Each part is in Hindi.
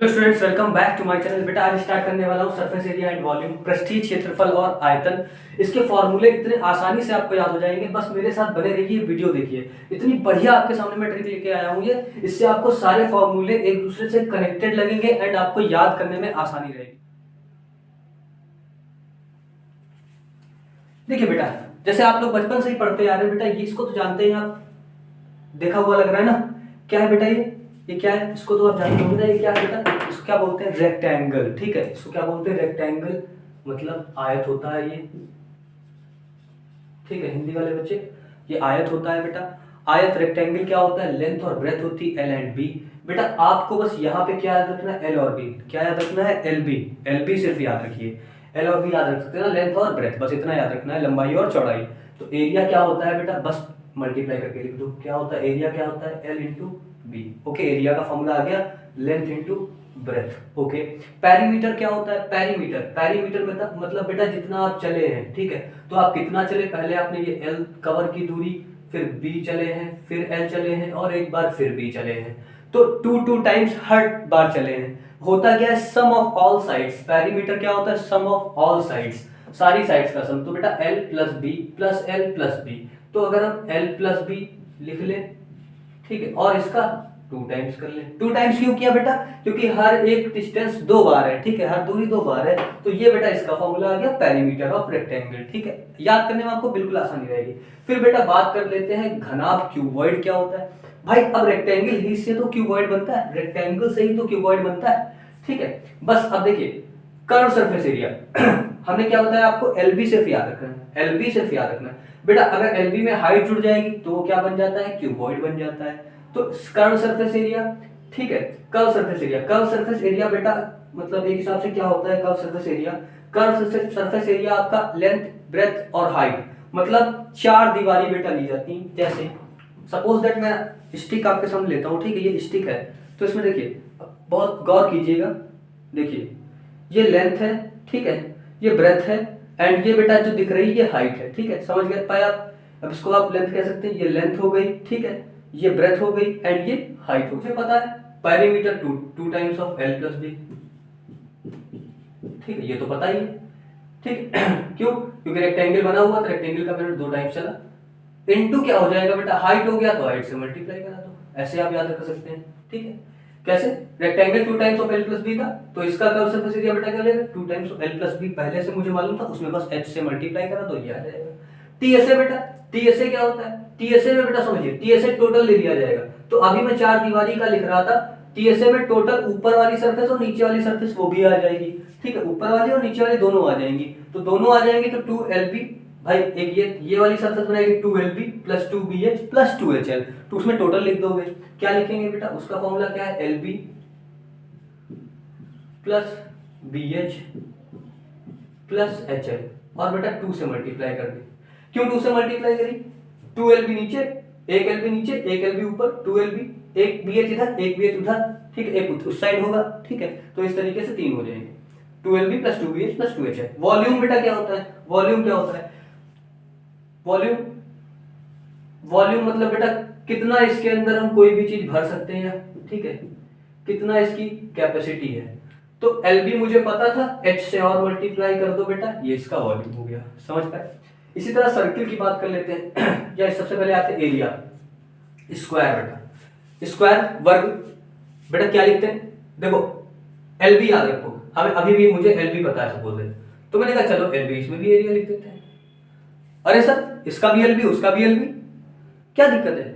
Hello students, welcome back to my channel. बेटा आज स्टार्ट करने वाला हूँ सरफेस एरिया एंड वॉल्यूम, पृष्ठीय क्षेत्रफल और आयतन। इसके फॉर्मूले इतने आसानी से आपको याद हो जाएंगे, बस मेरे साथ बने रहिए, वीडियो देखिए। इतनी बढ़िया आपके सामने मैं ट्रिक लेके आया हूँ ये, इससे आपको सारे फॉर्मूले एक दूसरे से कनेक्टेड लगेंगे एंड आपको याद करने में आसानी रहेगी। देखिए बेटा, जैसे आप लोग बचपन से ही पढ़ते आ रहे हैं बेटा, ये इसको तो जानते हैं आप, देखा हुआ लग रहा है ना। क्या है बेटा ये क्या है, इसको तो आप जानते होंगे ना। ये क्या है बेटा, इसको क्या बोलते हैं, रेक्टेंगल। ठीक है, इसको क्या बोलते हैं, रेक्टेंगल। मतलब आयत होता है ये। ठीक है हिंदी वाले बच्चे, ये आयत होता है बेटा। आयत रेक्टेंगल क्या होता है, लेंथ और ब्रेथ होती है एल एंड बी। बेटा आपको बस यहाँ पे क्या याद रखना है, एल और बी। क्या याद रखना है, एल बी। एल बी सिर्फ याद रखिए, एल और बी याद रख सकते हैं ना, लेंथ और ब्रेथ, बस इतना याद रखना है, लंबाई और चौड़ाई। तो एरिया क्या होता है बेटा, बस मल्टीप्लाई करके लिख दो। क्या होता है एरिया, क्या होता है, L into B. Okay, area का फॉर्मूला आ गया, length into breadth. Okay, perimeter क्या होता है, पेरीमीटर। पेरीमीटर मतलब बेटा जितना आप चले हैं। ठीक है, तो आप कितना चले, पहले आपने ये एल कवर की दूरी, फिर बी चले हैं, फिर एल चले हैं और एक बार फिर बी चले हैं। तो टू टाइम्स हर बार चले हैं। होता क्या है, sum of all sides. Perimeter क्या होता है, सम ऑफ ऑल साइड्स, सारी साइड्स का सम। तो बेटा L plus B plus L plus B. तो अगर हम एल प्लस बी लिख लें, ठीक है, और इसका टू टाइम्स कर ले। टू टाइम्स क्यों किया बेटा, क्योंकि हर एक डिस्टेंस दो बार है। ठीक है, हर दूरी दो बार है। तो ये बेटा इसका फॉर्मूला आ गया, पेरीमीटर ऑफ रेक्टेंगल। ठीक है, याद करने में आपको बिल्कुल आसानी रहेगी। फिर बेटा बात कर लेते हैं घनाभ, क्यूबॉइड क्या होता है। भाई अब रेक्टेंगल ही से तो क्यूबॉइड बनता है, रेक्टेंगल से ही तो क्यूबॉइड बनता है। ठीक है, बस अब देखिए कर्व सरफेस एरिया हमने क्या बताया आपको, एलबी सिर्फ याद रखना है, एलबी सिर्फ याद रखना है बेटा। अगर एलबी में हाइट जुड़ जाएगी तो वो क्या बन जाता है, क्यूबॉइड बन जाता है। तो कर्व सरफेस एरिया, ठीक है, curve surface area. Curve surface area बेटा मतलब एक हिसाब से क्या होता है curve surface area. Curve surface area आपका लेंथ, ब्रेथ और हाइट, मतलब चार दीवारी बेटा ली जाती है। जैसे सपोज दैट मैं स्टिक आपके सामने लेता हूँ। ठीक है, ये स्टिक है, तो इसमें देखिए बहुत गौर कीजिएगा। देखिए ये लेंथ है, ठीक है, ये ब्रेथ है एंड ये बेटा जो दिख रही है ये हाइट है। ठीक है, समझ गए पाए आप। अब इसको आप लेंथ कह सकते हैं, ये लेंथ हो गई, ठीक है, ये ब्रेथ हो गई एंड ये हाइट हो गई। पता है perimeter two times of L plus B. ठीक है, ये तो पता ही है। ठीक क्यों, क्योंकि रेक्टेंगल बना हुआ था, रेक्टेंगल का पीरियड दो टाइम्स चला। इनटू क्या हो जाएगा बेटा, हाइट हो गया तो हाइट से मल्टीप्लाई करा दो। ऐसे आप याद रख सकते हैं। ठीक है, कैसे, rectangle two times of L plus B था, तो इसका कर्व सरफेस एरिया बेटा क्या हो जाएगा, two times of L plus B. पहले से मुझे मालूम था, उसमें बस एच से मल्टीप्लाई करा तो ये आ जाएगा। टीएसए बेटा, टीएसए क्या होता है, टीएसए में बेटा समझिए, टीएसए टोटल ले लिया जाएगा। तो अभी मैं चार दीवारी का लिख रहा था, टीएसए में टोटल ऊपर वाली सरफेस और नीचे वाली सरफेस वो भी आ जाएगी। ठीक है, ऊपर वाली और नीचे वाली दोनों आ जाएंगी। तो दोनों आ जाएंगी तो टू एल बी, भाई एक ये वाली सरफेस बनाएगी two L B plus two B H plus two H L. तो उसमें टोटल लिख दोगे, क्या लिखेंगे बेटा, उसका फॉर्मूला क्या है, L B plus B H plus H L, और बेटा टू से मल्टीप्लाई कर दी। क्यों टू से मल्टीप्लाई करी, टू एल बी नीचे, एक एल बी नीचे, एक एल बी ऊपर, टू एल बी, एक बी एच इधर, एक बी एच उधर। ठीक है, एक उस साइड होगा। ठीक है, तो इस तरीके से तीन हो जाएंगे, two L B plus two B H plus two H L. Volume बेटा क्या होता है, वॉल्यूम क्या होता है, वॉल्यूम, वॉल्यूम मतलब बेटा कितना इसके अंदर हम कोई भी चीज भर सकते हैं। ठीक है, कितना इसकी कैपेसिटी है। तो LB मुझे पता था, H से और मल्टीप्लाई कर दो बेटा, ये इसका वॉल्यूम हो गया। समझ पाए। इसी तरह सर्किल की बात कर लेते हैं या सबसे पहले आते हैं एरिया, स्क्वायर। बेटा स्क्वायर वर्ग, बेटा क्या लिखते हैं, देखो LB याद रखो, हमें अभी भी मुझे LB पता है सपोज है, तो मैंने कहा चलो LB इसमें भी एरिया लिख देते हैं। अरे सर इसका भी LB उसका भी LB, क्या दिक्कत है।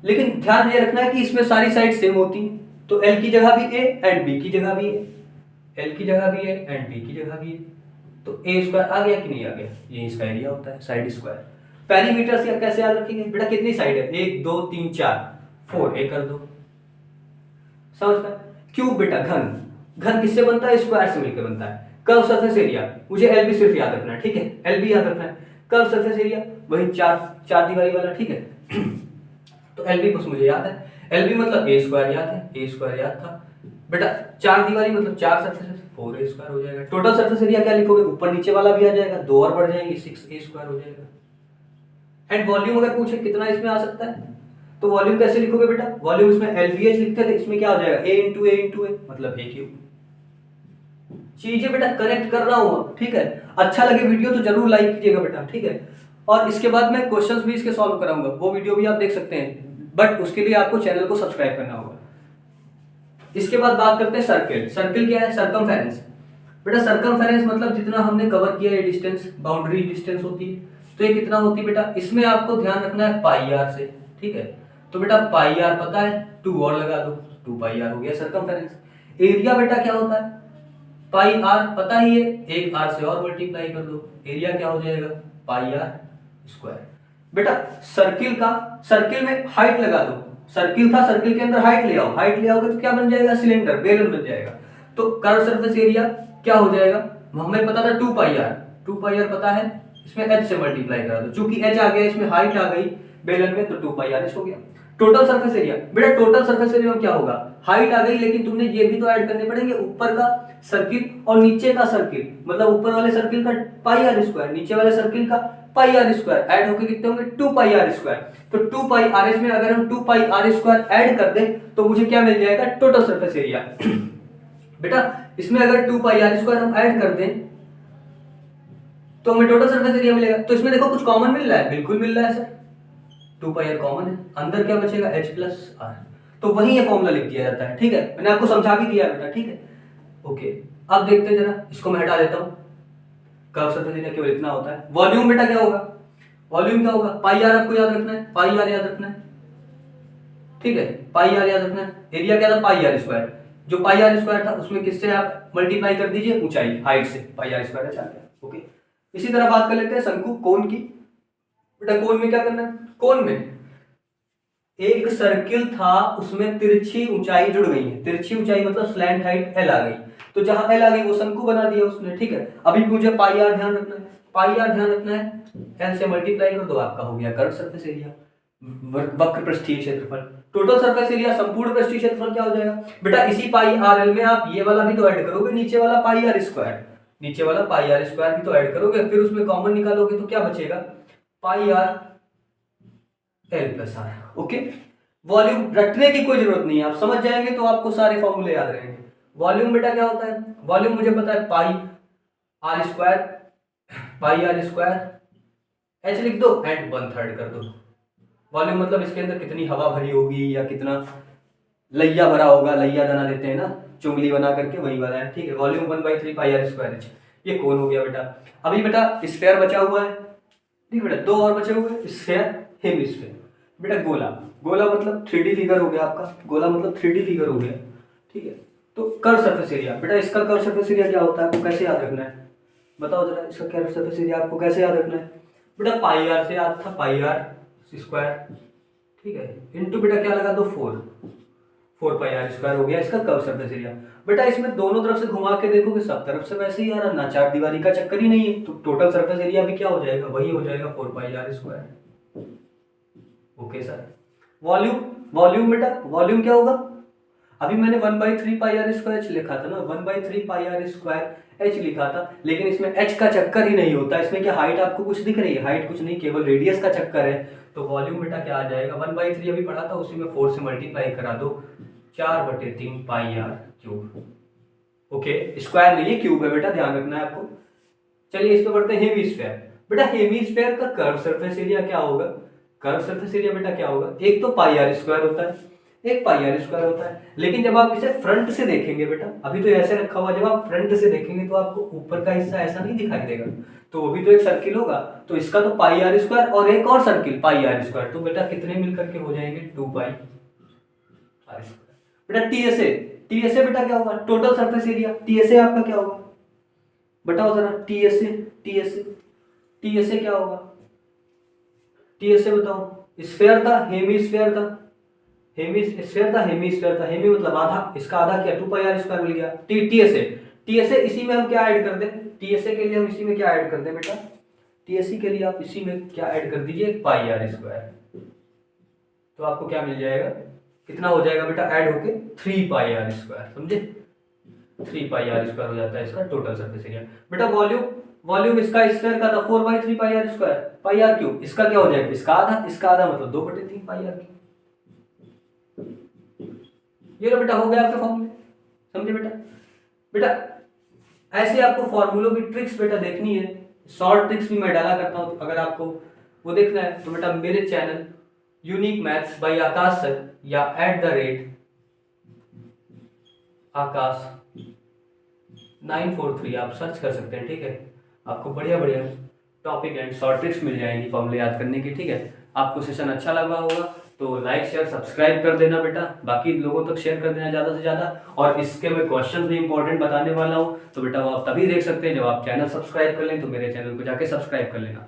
लेकिन ध्यान ये रखना है कि इसमें सारी साइड सेम होती हैं, तो L की जगह भी A एंड B की जगह भी A, L की जगह भी है एंड B की जगह भी है। तो A स्क्वायर आ गया कि नहीं आ गया, ये इसका एरिया होता है, साइड स्क्वायर। पेरीमीटर से कैसे याद रखेंगे बेटा, कितनी साइड है, एक दो तीन चार, फोर, ए कर दो। समझ पाए। क्यूब बेटा घन, घन किससे बनता है, स्क्वायर से मिलकर बनता है। कर्व सरफेस एरिया, मुझे एलबी सिर्फ याद रखना है। ठीक है, एलबी याद रखना है। कर्व सरफेस एरिया वही चार चार दीवारी वाला। ठीक है तो एलबी बस मुझे याद है, एलबी मतलब ए स्क्वायर याद है, ए स्क्वायर याद था बेटा। चार दीवारी मतलब चार सरफेस, फोर ए स्क्वायर हो जाएगा। टोटल सरफेस एरिया क्या लिखोगे, ऊपर नीचे वाला भी आ जाएगा, दो और बढ़ जाएंगे, सिक्स ए स्क्वायर हो जाएगा। एंड वॉल्यूम अगर पूछे कितना इसमें आ सकता है, तो वॉल्यूम कैसे लिखोगे बेटा, वॉल्यूम इसमें LVH लिखते थे, इसमें क्या हो जाएगा A मतलब A क्यूब। चीजें बेटा कनेक्ट कर रहा हूं, ठीक है। अच्छा लगे वीडियो तो जरूर लाइक कीजिएगा बेटा, ठीक है। और इसके बाद मैं क्वेश्चंस भी इसके सॉल्व कराऊंगा, वो वीडियो भी आप देख सकते हैं, बट उसके लिए आपको चैनल को सब्सक्राइब करना होगा। इसके बाद बात करते हैं सर्किल। सर्किल क्या है, सरकमफेरेंस। बेटा सरकमफेरेंस मतलब जितना हमने कवर किया ये डिस्टेंस, बाउंड्री डिस्टेंस होती है, तो ये कितना होती है बेटा, इसमें आपको ध्यान रखना है पाई आर से, ठीक है। तो बेटा पाई आर पता है, 2 और लगा दो, 2 पाई आर हो गया सरकमफेरेंस। एरिया बेटा क्या होता है, पाई आर पता ही है, एक आर से और मल्टीप्लाई कर दो, एरिया क्या हो जाएगा, पाई आर स्क्वायर। बेटा सर्किल का, सर्किल में हाइट लगा दो, सर्किल था, सर्किल के अंदर हाइट ले आओ, हाइट ले आओगे तो क्या बन जाएगा, सिलेंडर, बेलन बन जाएगा। तो कर्व सरफेस एरिया क्या हो जाएगा, हमें पता था 2 पाई आर, 2 पाई आर पता है, इसमें h से मल्टीप्लाई करा दो, चूंकि h आ गया इसमें, हाइट आ गई बेलन में, तो 2 पाई आर हो गया। टोटल सरफेस एरिया, बेटा टोटल सरफेस एरिया में क्या होगा, हाइट आ गई, लेकिन तुमने ये भी तो ऐड करने पड़ेंगे, ऊपर का सर्किल और नीचे का सर्किल, मतलब ऊपर वाले सर्किल का पाई आर स्क्वायर, नीचे वाले सर्किल का पाई आर स्क्वायर, ऐड होकर कितने होंगे, 2 पाई आर स्क्वायर। तो 2 पाई आर एस में अगर हम 2 पाई आर स्क्वायर ऐड कर दें तो मुझे क्या मिल जाएगा, टोटल सरफेस एरिया। बेटा इसमें अगर 2 पाई आर स्क्वायर हम ऐड कर दें तो हमें टोटल सरफेस एरिया मिलेगा। तो इसमें देखो कुछ कॉमन मिल रहा है, बिल्कुल मिल रहा है सर, 2 पाई आर कॉमन है, अंदर क्या बचेगा, h प्लस आर, तो वही ये फॉर्मूला लिख दिया जाता है, ठीक है। मैंने आपको समझा भी दिया बेटा, ठीक है। ओके, अब देखते हैं जरा, इसको मैं हटा देता हूं, कर्व सरफेस एरिया केवल इतना होता है। वॉल्यूम बेटा क्या होगा, वॉल्यूम क्या होगा, पाई आर आपको याद रखना है, पाई आर याद रखना है, ठीक है, पाई आर याद रखना है। एरिया क्या था, पाई आर स्क्वायर, जो पाई आर स्क्वायर था उसमें किससे आप मल्टीप्लाई कर दीजिए, ऊंचाई, हाइट से, पाई आर स्क्वायर आ गया। ओके, इसी तरह बात कर लेते हैं शंकु कोण की। बेटा कोण में क्या करना है, कोण में एक सर्किल था, उसमें तिरछी ऊंचाई जुड़ गई है, तिरछी ऊंचाई मतलब स्लैंट हाइट एल आ गई, तो जहां एल आ गई वो शंकु बना दिया उसने, ठीक है। अभी मुझे पाई आर ध्यान रखना है, पाई आर ध्यान रखना है, एल से मल्टीप्लाई कर दो, आपका हो गया कर्व सरफेस एरिया, वक्र पृष्ठीय क्षेत्रफल। टोटल सरफेस एरिया, संपूर्ण पृष्ठीय क्षेत्रफल क्या हो जाएगा बेटा, इसी पाई आर एल में आप ये वाला भी तो ऐड करोगे, नीचे वाला पाई आर स्क्वायर, नीचे वाला पाई आर स्क्वायर भी तो ऐड करोगे, फिर उसमें कॉमन निकालोगे तो क्या बचेगा, pi r l plus r. Okay, volume रटने की कोई जरूरत नहीं है, आप समझ जाएंगे तो आपको सारे फॉर्मूले याद रहेंगे। वॉल्यूम बेटा क्या होता है, वॉल्यूम मुझे पता है pi are square, pi are square, h लिख दो एंड 1/3 कर दो। वॉल्यूम मतलब इसके अंदर कितनी हवा भरी होगी या कितना लैया भरा होगा, लैया दाना देते हैं ना चुंगली बना करके, वही वाला है, ठीक है। Volume 1/3 pi are square H, ये कोण हो गया बेटा। अभी बेटा स्फीयर बचा हुआ है, ठीक बेटा, 2 और बचे हुए, स्फीयर, हेमिस्फीयर। बेटा गोला, गोला मतलब 3D फिगर हो गया आपका, गोला मतलब 3D फिगर हो गया, ठीक है। तो कर्व सरफेस एरिया, बेटा इसका कर्व सरफेस एरिया क्या होता है, आपको कैसे याद रखना है, बताओ जरा, इसका कर्व सरफेस एरिया आपको कैसे याद रखना है। बेटा पाई आर से याद था, पाई आर स्क्वायर, ठीक है, इनटू बेटा क्या लगा दो, 4 पाई आर स्क्वायर हो गया इसका कर्व सरफेस एरिया। बेटा इसमें दोनों तरफ से घुमा के देखोगे सब तरफ से वैसे ही आ रहा, ना चार दीवारी का चक्कर ही नहीं है, तो टोटल सरफेस एरिया भी क्या हो जाएगा, वही हो जाएगा 4 pi are square. Okay sir, volume, volume बेटा वॉल्यूम क्या होगा, अभी मैंने 1/3 पाई आर स्क्वायर एच लिखा था ना, 1/3 पाई आर स्क्वायर एच लिखा था, लेकिन इसमें एच का चक्कर ही नहीं होता, इसमें क्या हाइट आपको कुछ दिख रही है, हाइट कुछ नहीं, केवल रेडियस का चक्कर है, तो वॉल्यूम बेटा क्या आ जाएगा, 1/3 अभी पढ़ा था, उसी में 4 से मल्टीप्लाई करा दो, 4/3 pi r cube. Okay, square नहीं है, क्यूब है बेटा, ध्यान रखना है आपको। चलिए इस पे पढ़ते हैं हेमिस्फीयर। बेटा हेमिस्फीयर का कर्व सरफेस एरिया क्या होगा, कर्व सरफेस एरिया बेटा क्या होगा, एक तो पाई आर स्क्वायर होता है, एक पाई आर स्क्वायर होता है, लेकिन जब आप इसे फ्रंट से देखेंगे बेटा, अभी तो ऐसे रखा हुआ, जब आप फ्रंट से देखेंगे तो आपको ऊपर का हिस्सा ऐसा नहीं दिखाई देगा, तो वो भी तो एक सर्किल होगा, तो इसका तो पाई आर स्क्वायर और एक और सर्किल पाई आर स्क्वायर, तो बेटा कितने मिलकर के हो जाएंगे, 2 पाई आर स्क्वायर। बेटा टीएसए, टीएसए बेटा क्या होगा, टोटल सरफेस एरिया, टीएसए आपका क्या होगा, बताओ जरा, टीएसए, टीएसए, टीएसए क्या होगा, टीएसए बताओ, स्फीयर था, हेमिस्फीयर था, हेमिस्फीयर था, हेमिस्फीयर था, हेमी मतलब आधा, इसका आधा क्या, 2 पाई आर स्क्वायर मिल गया। टीएसए, टीएसए इसी में हम क्या ऐड कर दें, टीएसए के लिए हम इसी में क्या ऐड कर दें बेटा, टीएसए के लिए आप इसी में क्या ऐड कर दीजिए, पाई आर स्क्वायर, तो आपको क्या मिल जाएगा, कितना हो जाएगा बेटा, ऐड होके 3 पाई आर स्क्वायर, समझे, 3 पाई आर स्क्वायर हो जाता है इसका टोटल सरफेस एरिया। बेटा वॉल्यूम, वॉल्यूम इसका स्फीयर का था 4/3 pi are square, pi r cube, इसका क्या हो जाएगा, इसका आधा मतलब 2/3 पाई आर क्यूब। ये लो बेटा, हो गया आपके फॉर्मूले, समझे बेटा। बेटा ऐसे आपको फॉर्मूलों की ट्रिक्स बेटा देखनी है, शॉर्ट ट्रिक्स भी मैं डाला करता हूँ, अगर आपको वो देखना है तो बेटा मेरे channel unique maths by Akash sir या @आकाश 943 आप सर्च कर सकते हैं, ठीक है। आपको बढ़िया बढ़िया टॉपिक एंड शॉर्ट ट्रिक्स मिल जाएंगी फॉर्मूले याद करने की, ठीक है। आपको सेशन अच्छा लगा होगा तो लाइक शेयर सब्सक्राइब कर देना बेटा, बाकी लोगों तक शेयर कर देना ज़्यादा से ज़्यादा। और इसके मैं क्वेश्चन भी इंपॉर्टेंट बताने वाला हूँ, तो बेटा वो आप तभी देख सकते हैं जब आप चैनल सब्सक्राइब कर लें, तो मेरे चैनल को जाके सब्सक्राइब कर लेना।